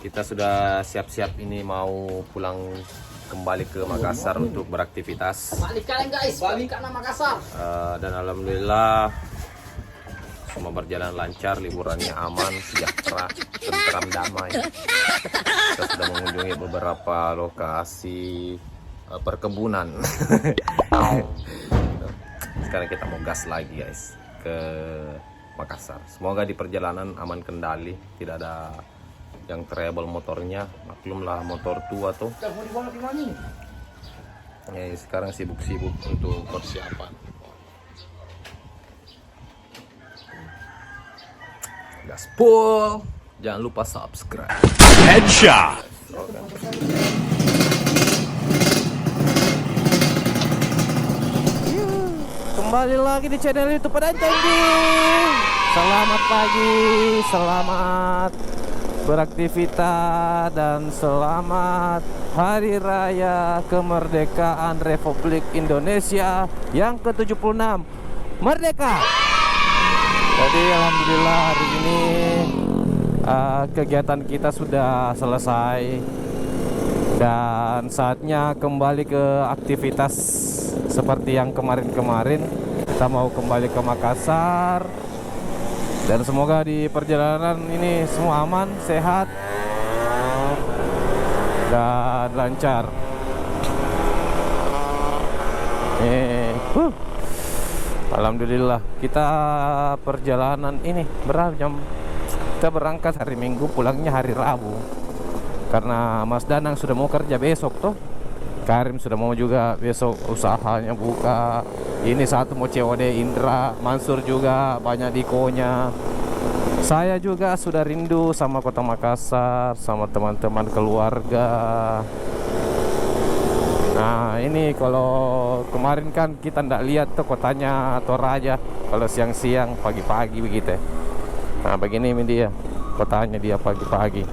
Kita sudah siap-siap ini mau pulang kembali ke Makassar untuk beraktivitas. Balik kalian guys, balik karena Makassar. Dan alhamdulillah semua berjalan lancar, liburannya aman, sejahtera, tentram, damai. Kita sudah mengunjungi beberapa lokasi perkebunan. Sekarang kita mau gas lagi guys ke Makassar. Semoga di perjalanan aman kendali, tidak ada yang trouble motornya. Maklumlah motor tua tuh. Ya, sekarang sibuk-sibuk untuk persiapan. Gaspol, jangan lupa subscribe. Headshot. Kembali lagi di channel YouTube Padancang. Selamat pagi, selamat beraktivitas dan selamat Hari Raya Kemerdekaan Republik Indonesia yang ke-76. Merdeka. Jadi alhamdulillah hari ini kegiatan kita sudah selesai dan saatnya kembali ke aktivitas seperti yang kemarin-kemarin. Kita mau kembali ke Makassar dan semoga di perjalanan ini semua aman, sehat dan lancar. Alhamdulillah kita perjalanan ini berapa jam? Kita berangkat hari Minggu, pulangnya hari Rabu. Karena Mas Danang sudah mau kerja besok toh. Karim sudah mau juga besok usahanya buka. Ini satu mau COD Indra, Mansur juga banyak dikonya. Saya juga sudah rindu sama kota Makassar, sama teman-teman keluarga. Nah ini kalau kemarin kan kita ndak lihat tuh kotanya Toraja. Kalau siang-siang, pagi-pagi begitu. Nah begini ini dia kotanya dia pagi-pagi.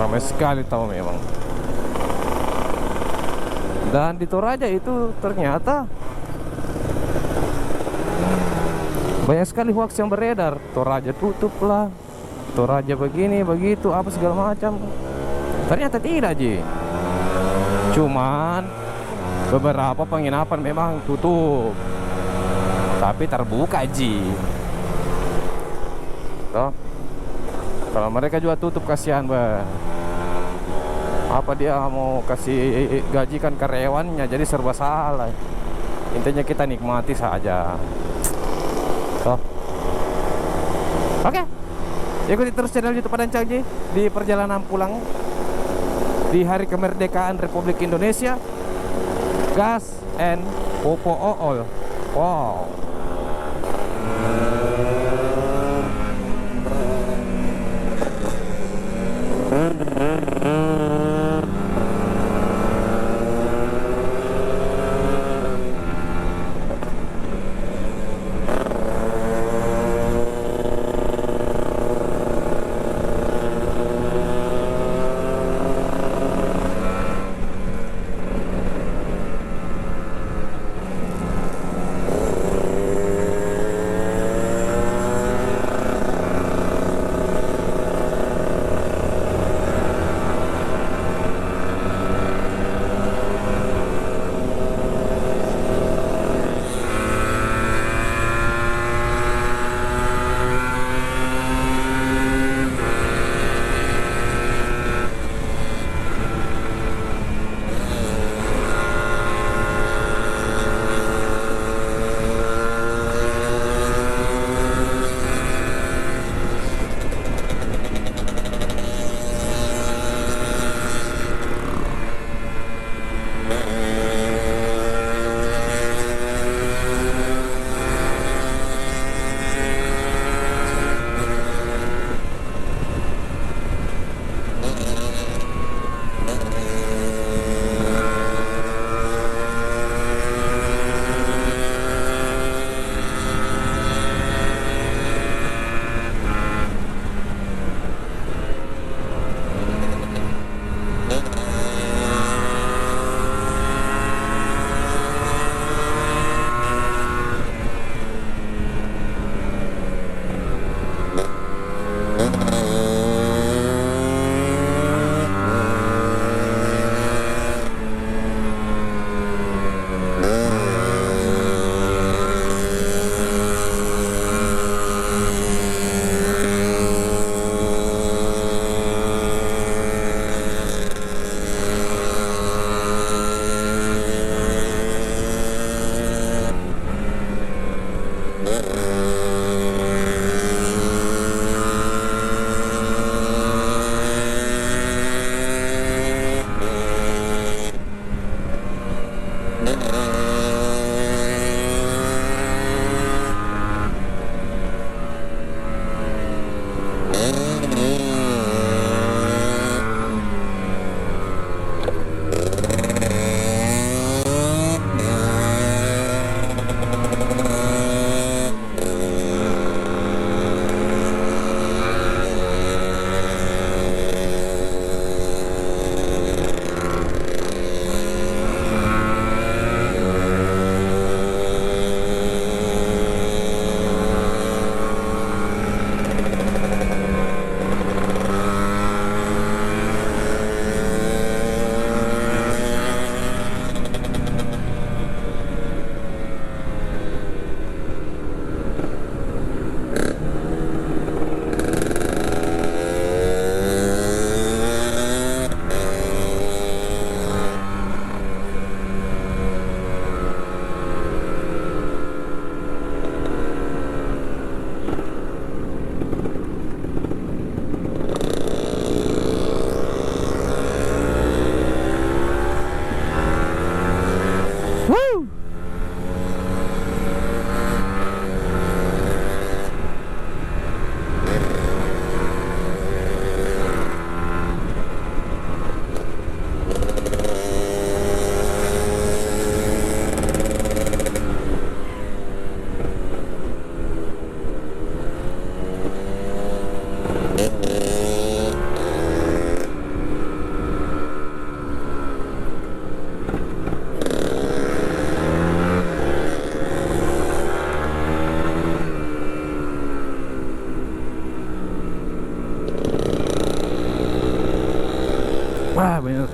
Ramai sekali tahu memang. Dan di Toraja itu ternyata banyak sekali hoax yang beredar. Toraja tutup lah, Toraja begini begitu apa segala macam. Ternyata tidak Ji. Cuman beberapa penginapan memang tutup, tapi terbuka Ji. Toh, kalau mereka juga tutup kasihan bah. Apa dia mau kasih gajikan karyawannya, jadi serba salah. Intinya kita nikmati saja. Toh. Oke. Ikuti terus channel YouTube Padancang Ji di perjalanan pulang di Hari Kemerdekaan Republik Indonesia. Gas and Popo Ool. Wow.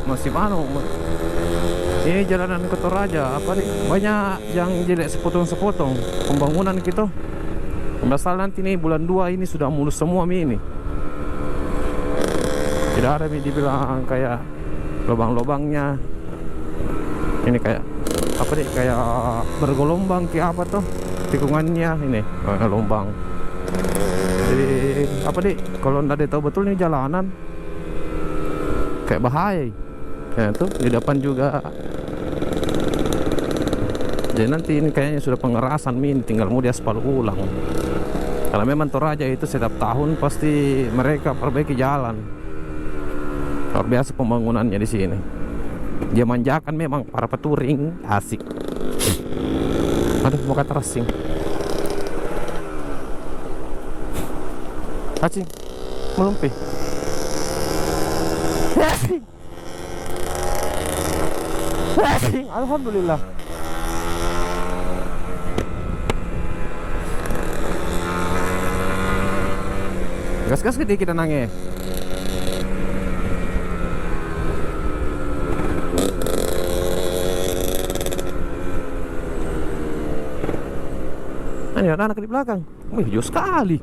masih mana. Ini jalanan ke Toraja apa nih? Banyak yang jelek sepotong-sepotong pembangunan gitu. Pasal nanti nih bulan 2 ini sudah mulus semua ini. Tidak ada dibilang kayak lubang-lubangnya. Ini kayak apa nih? Kayak bergelombang kayak apa tuh? Tikungannya ini lombang. Jadi apa nih? Kalau nggak tahu betul nih jalanan kayak bahaya. Ya tuh di depan juga. Jadi nanti ini kayaknya sudah pengerasan tinggal mau diaspal ulang. Karena memang Toraja itu setiap tahun pasti mereka perbaiki jalan. Luar biasa pembangunannya di sini. Dia manjakan memang para peturing, asik. Aduh, mau kata racing. Racing, melumpi. Racing. Racing, alhamdulillah. Gas-gas gede kita nangis. Ini ada anak di belakang. Wih, jauh sekali.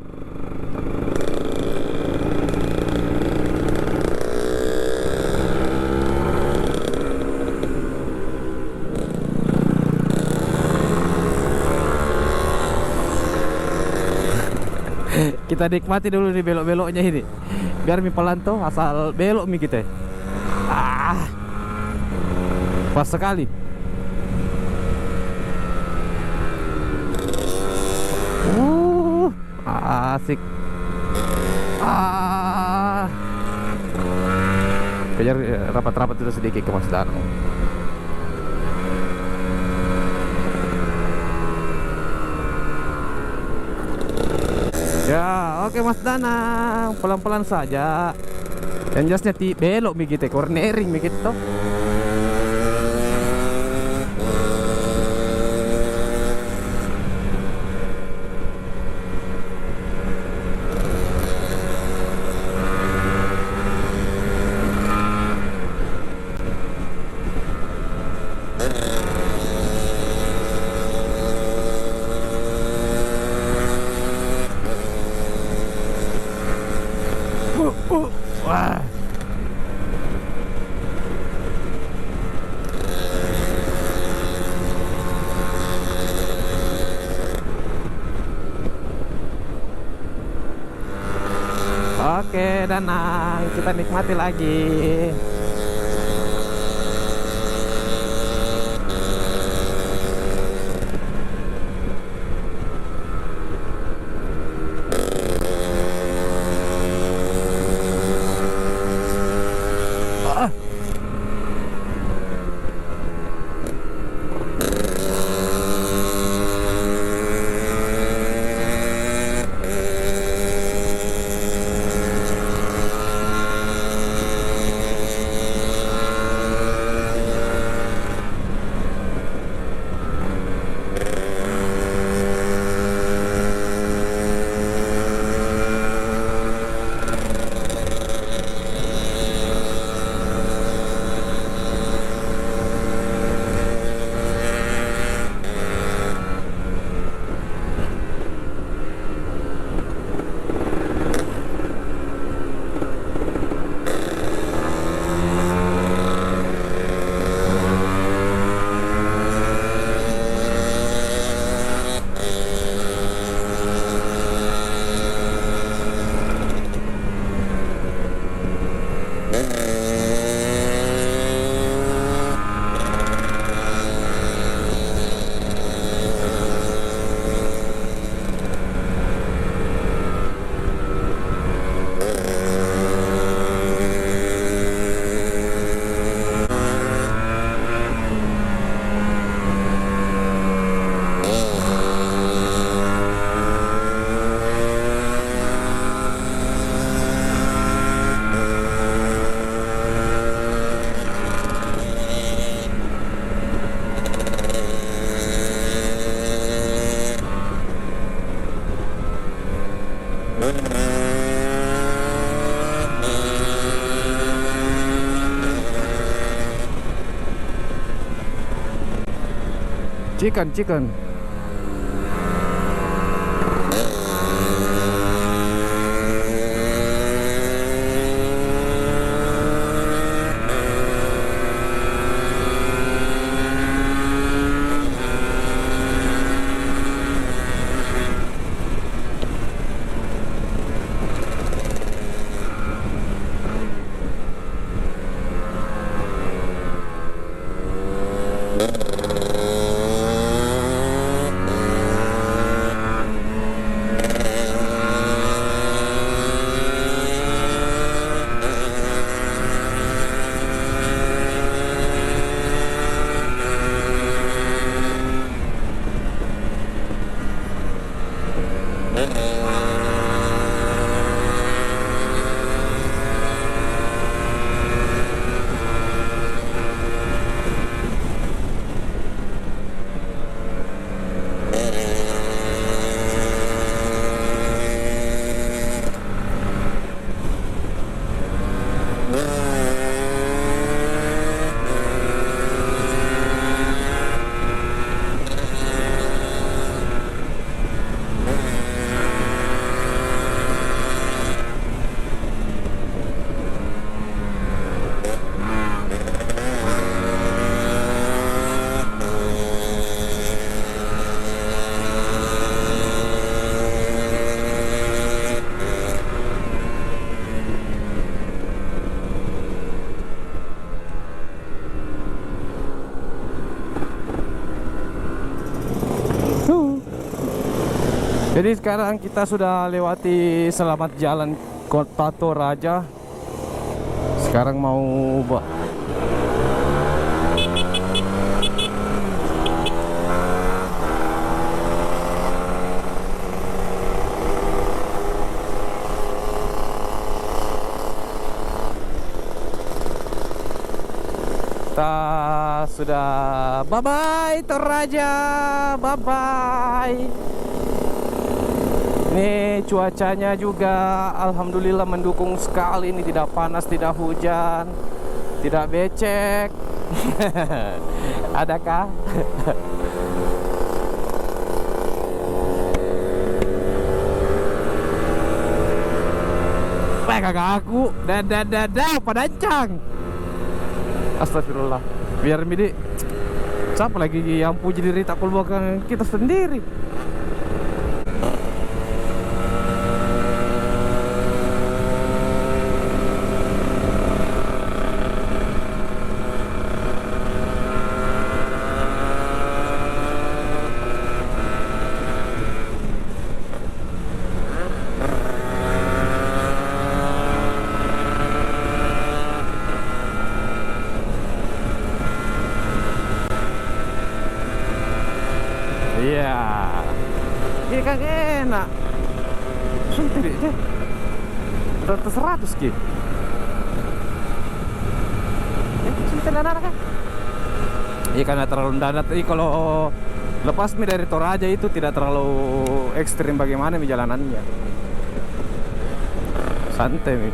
Kita nikmati dulu di belok-beloknya ini. Biar mi pelan tuh, asal belok mi kita. Pas sekali. Asik. Kejar rapat-rapat dulu sedikit ke Mas Danang. Ya, oke Mas Danang, pelan-pelan saja. Yang jelasnya belok mi kita, cornering mi kita. Wah. Oke, Danang, kita nikmati lagi. Chicken. Jadi sekarang kita sudah lewati selamat jalan Kota Toraja. Sekarang mau kita sudah bye-bye Toraja, bye-bye. Ini cuacanya juga alhamdulillah mendukung sekali. Ini tidak panas, tidak hujan, tidak becek. Adakah? Wah, kagak aku. Dadah, padancang. Astagfirullah. Biar midi. Siapa lagi yang puji diri tak belakang kita sendiri. Iya. Ini kagak enak. Suntik deh. Udah 100 ki. Suntik anak kan. Iya karena terlalu dadat. Kalau lepas mi dari Toraja itu tidak terlalu ekstrim bagaimana mi jalanannya. Santai mi.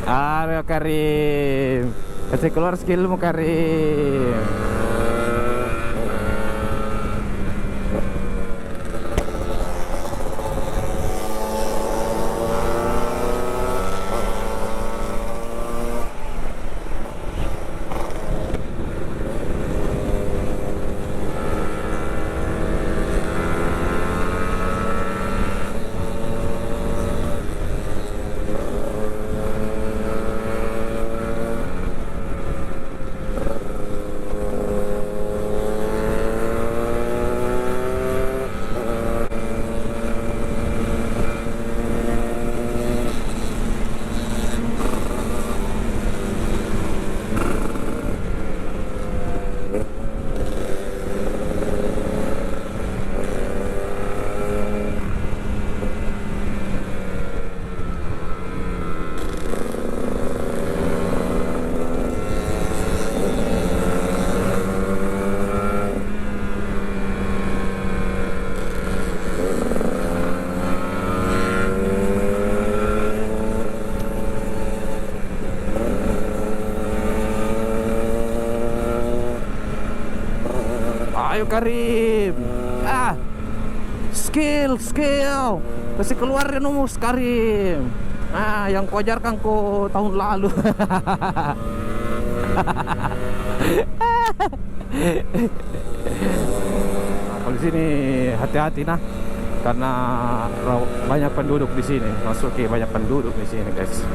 Ayo Karim, kasih keluar skillmu Karim. Ayo Karim. Skill. Kasih keluar Numus Karim. Yang ku ajarkan ku tahun lalu. Kalau di sini hati-hati nah, karena banyak penduduk di sini. Masuki banyak penduduk di sini, guys.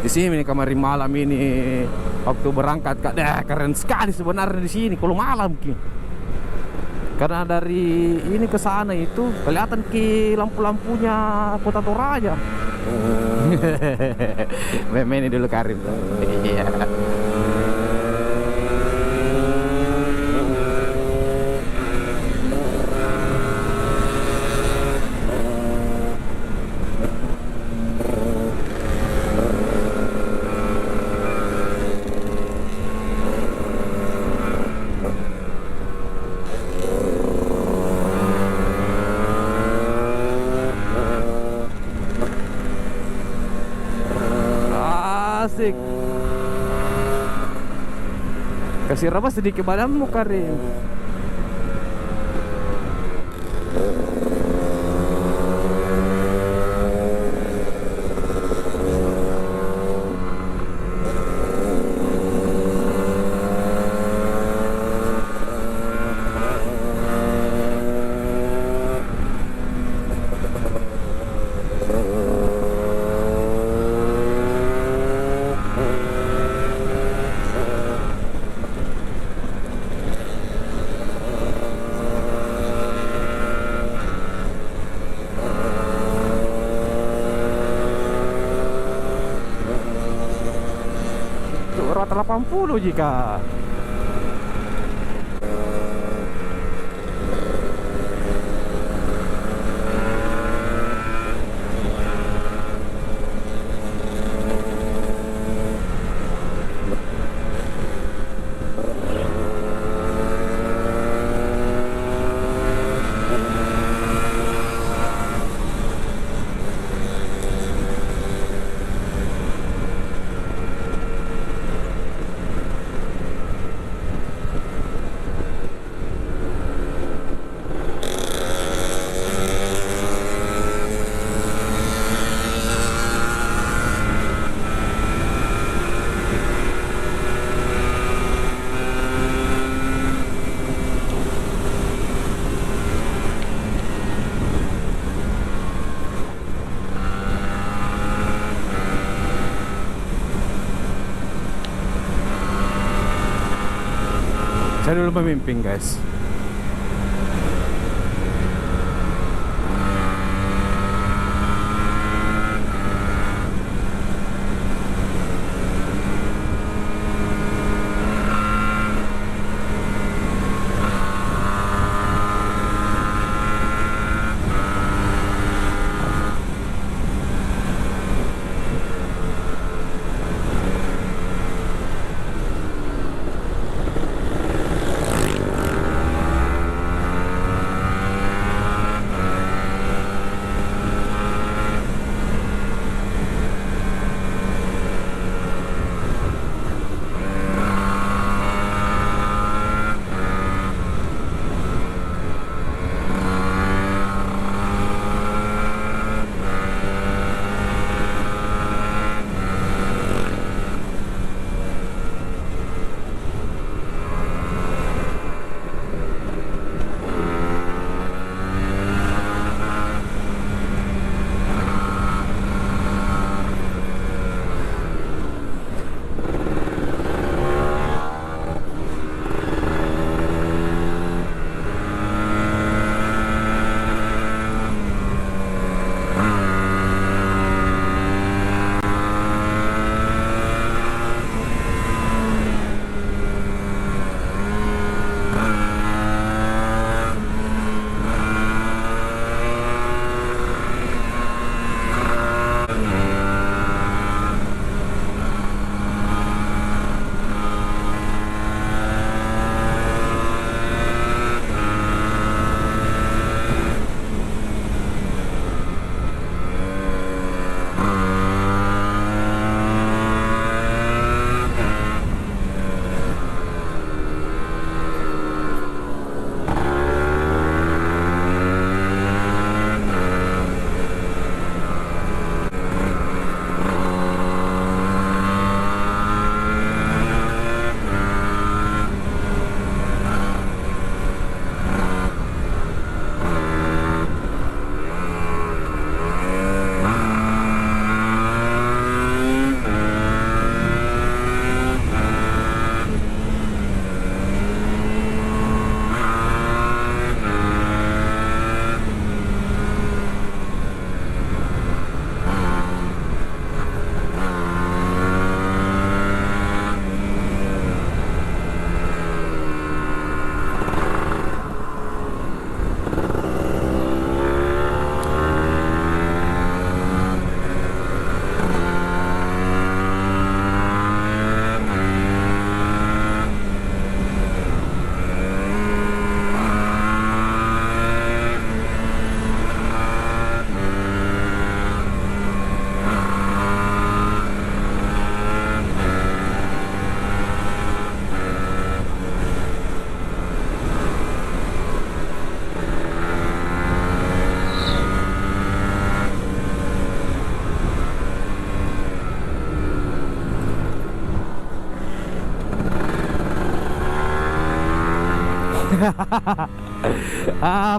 Di sini kemarin malam ini waktu berangkat, keren sekali sebenarnya di sini kalau malam ki. Karena dari ini ke sana itu kelihatan ki lampu-lampunya Kota Toraja. Meme ini dulu Karim. Iya. Asik. Kasih raba sedikit badanmu Karim. Rata 80 jika. Saya dulu memimpin guys.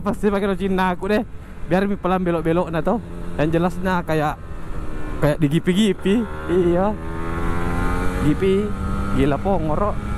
Pasti pakai lo Cina aku deh. Biar mi pelan belok-belok nah toh. Yang jelasnya kayak di gipi-gipi. Iya. Gipi gila po ngorok.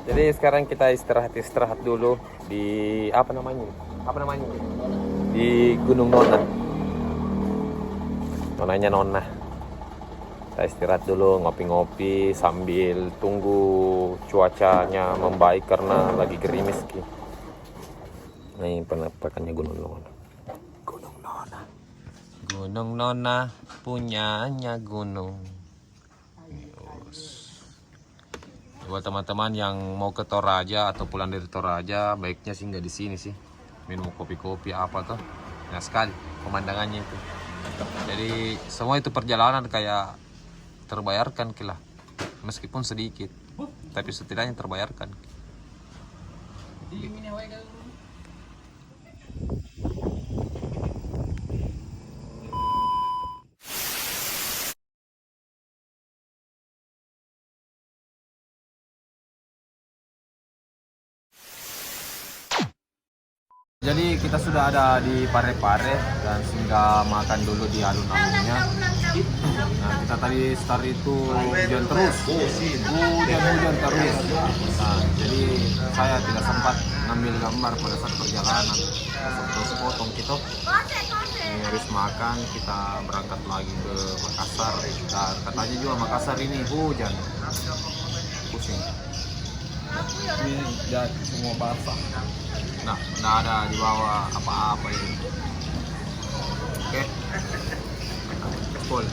Jadi sekarang kita istirahat dulu di apa namanya? Di Gunung Nona. Nonanya Nona. Kita istirahat dulu, ngopi-ngopi sambil tunggu cuacanya membaik karena lagi gerimis ki. Nah, ini penampakannya Gunung Nona. Gunung Nona. Gunung Nona punyanya gunung. Buat teman-teman yang mau ke Toraja atau pulang dari Toraja, baiknya singgah di sini sih. Minum kopi-kopi apa tuh. Nah sekali pemandangannya itu. Jadi semua itu perjalanan kayak terbayarkan kila. Meskipun sedikit, tapi setidaknya terbayarkan. Jadi kita sudah ada di Parepare dan singgah makan dulu di alun-alunnya. Nah kita tadi start itu hujan terus, hujan terus. Nah, jadi saya tidak sempat ngambil gambar pada saat perjalanan. Terus potong kita. Ini habis makan kita berangkat lagi ke Makassar. Dan katanya juga Makassar ini hujan. Pusing. Ini dan semua basah. Nah, nggak ada di bawah apa-apa ini. Oke. Full.